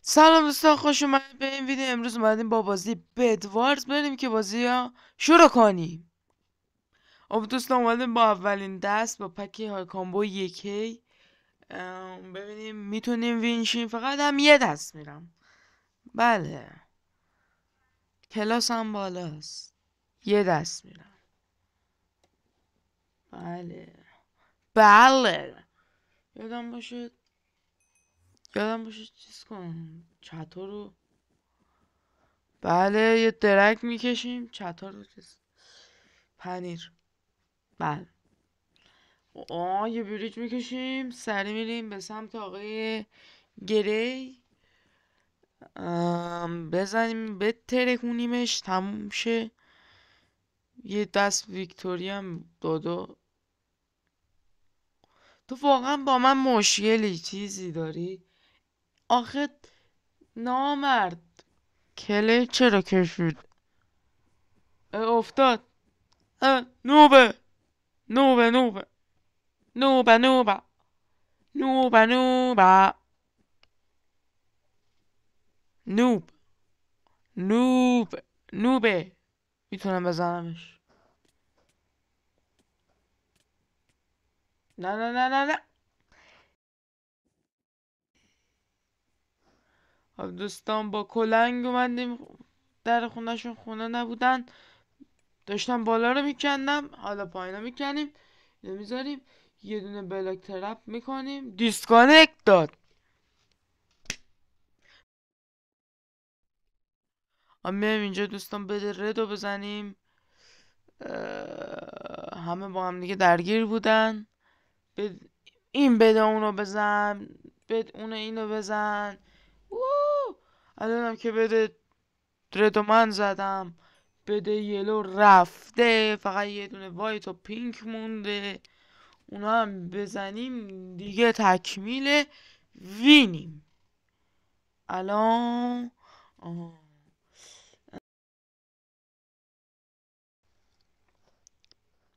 سلام دوستان، خوش اومدید به این ویدیو. امروز اومدیم با بازی بدوارز بریم که بازی ها شروع کنیم. خب دوستان، اومدیم با اولین دست با پکی های کامبو یکی ببینیم میتونیم وینشیم. فقط هم یه دست میرم. بله، کلاس هم بالاست. یه دست میرم. بله یادم باشه چیز کنم چطور رو. بله، یه درک میکشیم چطور رو پنیر. بله، یه بریج میکشیم، سری میریم به سمت آقای گری. بزنیم بترکونیمش تموم شه. یه دست ویکتوری هم دادو. تو واقعا با من مشکلی چیزی داری؟ آخه نامرد کله چرا کشید؟ افتاد. نوبه نوبه نوبه نوبه نوبه نوبه نوبه نوب نوب نوبه. میتونم بزنمش؟ نه نه نه نه نه. دوستان با کلنگ اومدیم در خونهشون، خونه نبودن، داشتم بالا رو میکندم، حالا پایین رو میکنیم، میذاریم یه دونه بلاک ترپ میکنیم. دیسکانکت داد. میایم اینجا دوستان، بده ردو بزنیم. همه با هم دیگه درگیر بودن. این بده اونو بزن، بده اون اینو بزن. الانم که بده ردو من زدم، بده یلو رفته، فقط یه دونه وایت و پینک مونده. اونا هم بزنیم دیگه تکمیل وینیم. الان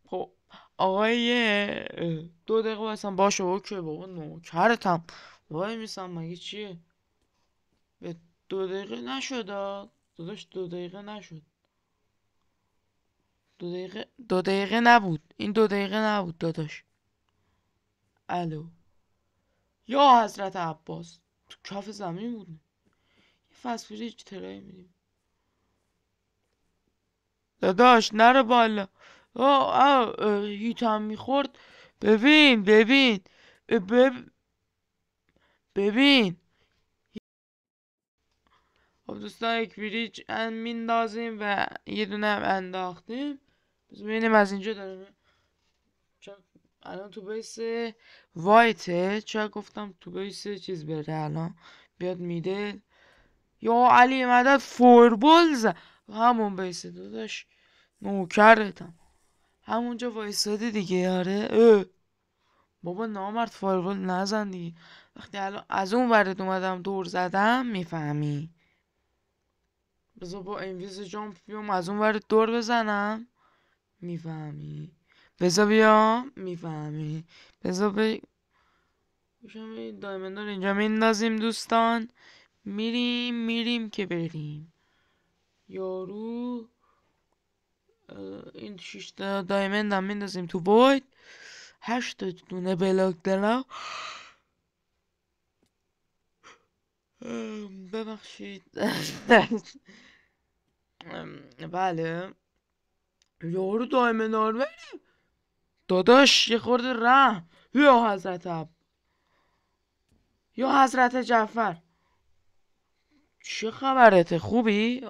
خب آقای 2 دقیقه بسن باشه. اوکی بابا، نوکرتم. وای میسم مگه چیه؟ به 2 دقیقه نشد داداش، 2 دقیقه نشد. 2 دقیقه نبود. این 2 دقیقه نبود داداش. الو یا حضرت عباس، تو کف زمین بود. یه فسفوری ترایی میدیم داداش، نره بالا. هیتم میخورد. ببین ببین ببین. خب دوستان، یک بریج میندازیم و یه دونه هم انداختیم. ببینیم از اینجا داره. الان تو بیس وایته. چرا گفتم تو بیس چیز بره؟ الان بیاد میده. یا علی مدد فوربال زد. همون بیس داداش، نوکرتم. همونجا وایسادی دیگه. آره بابا نامرد، فایربال نزن دیگه. وقتی الان از اون ورد اومدم دور زدم، میفهمی؟ بذار با انویز جامپ بیام از اون ورد دور بزنم، میفهمی؟ بذار بیام، میفهمی؟ بذار دایمندا رو اینجا میندازیم دوستان. میریم که بریم. یارو این 6 تا دایمند هم میندازیم تو باید. 8 دونه بلاک دارم. ببخشید. بله یارو دایمند آرمه. داداش یه خورده رحم. یا حضرت یا حضرت جعفر، چه خبرته؟ خوبی؟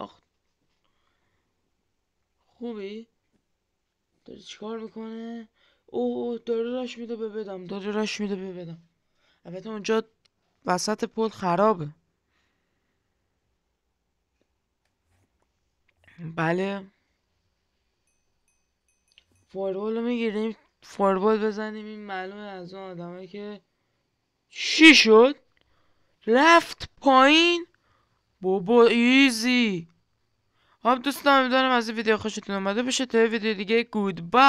خوبی؟ داره چیکار میکنه؟ داره راش میده به بدم. البته اونجا وسط پل خرابه. بله، فایربال رو میگیریم. فایربال بزنیم. این معلومه از اون آدمایی که چی شد؟ رفت پایین. بابا ایزی. خب دوستان، امیدوارم از این ویدیو خوشتون اومده باشه. تا ویدیو دیگه، گود بای.